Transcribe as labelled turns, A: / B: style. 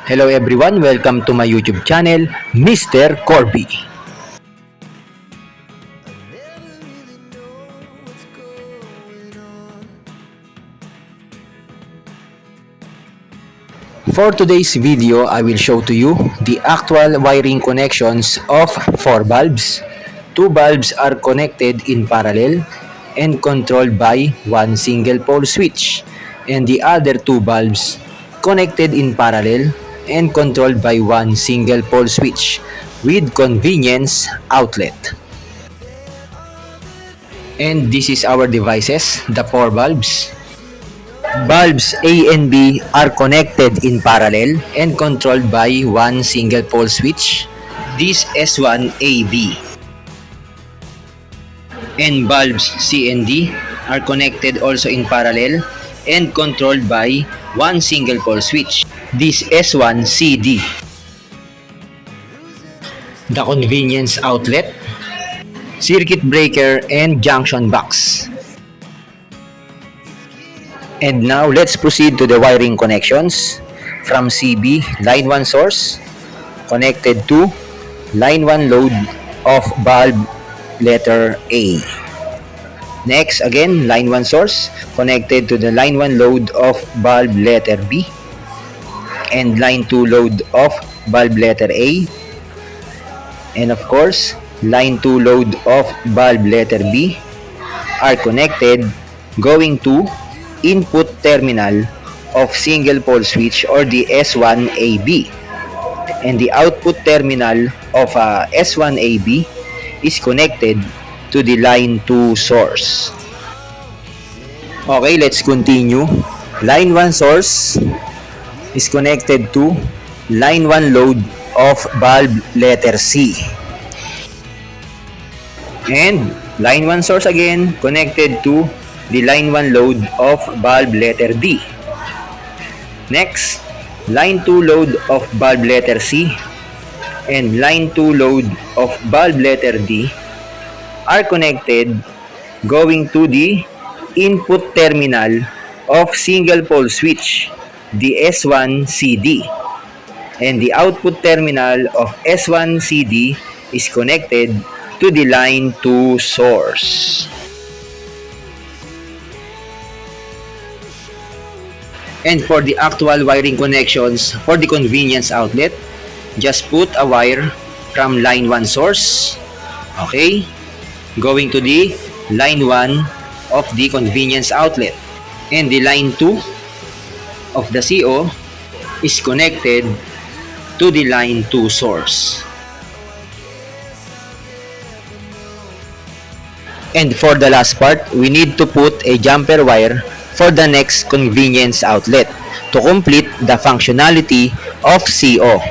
A: Hello everyone, welcome to my YouTube channel, Mr. Corby. For today's video, I will show to you the actual wiring connections of 4 bulbs. 2 bulbs are connected in parallel and controlled by one single pole switch, and the other 2 bulbs connected in parallel and controlled by one single pole switch with convenience outlet. And this is our devices, the 4 bulbs. Bulbs A and B are connected in parallel and controlled by one single pole switch, this S1AB. And bulbs C and D are connected also in parallel and controlled by one single pole switch, this S1CD. The convenience outlet, circuit breaker, and junction box. And now let's proceed to the wiring connections. From CB, line 1 source connected to line 1 load of bulb letter A. Next, again, line 1 source connected to the line 1 load of bulb letter B and line 2 load of bulb letter A. And of course, line 2 load of bulb letter B are connected going to input terminal of single pole switch or the S1AB, and the output terminal of S1AB is connected to the line 2 source. Okay, let's continue. Line 1 source is connected to line 1 load of bulb letter C, and line 1 source again connected to the line 1 load of bulb letter D. Next, line 2 load of bulb letter C and line 2 load of bulb letter D are connected going to the input terminal of single pole switch, the S1CD, and the output terminal of S1CD is connected to the line 2 source. And for the actual wiring connections for the convenience outlet, just put a wire from line 1 source, okay, going to the line 1 of the convenience outlet, and the line 2 of the CO is connected to the line 2 source. And for the last part, we need to put a jumper wire for the next convenience outlet to complete the functionality of CO.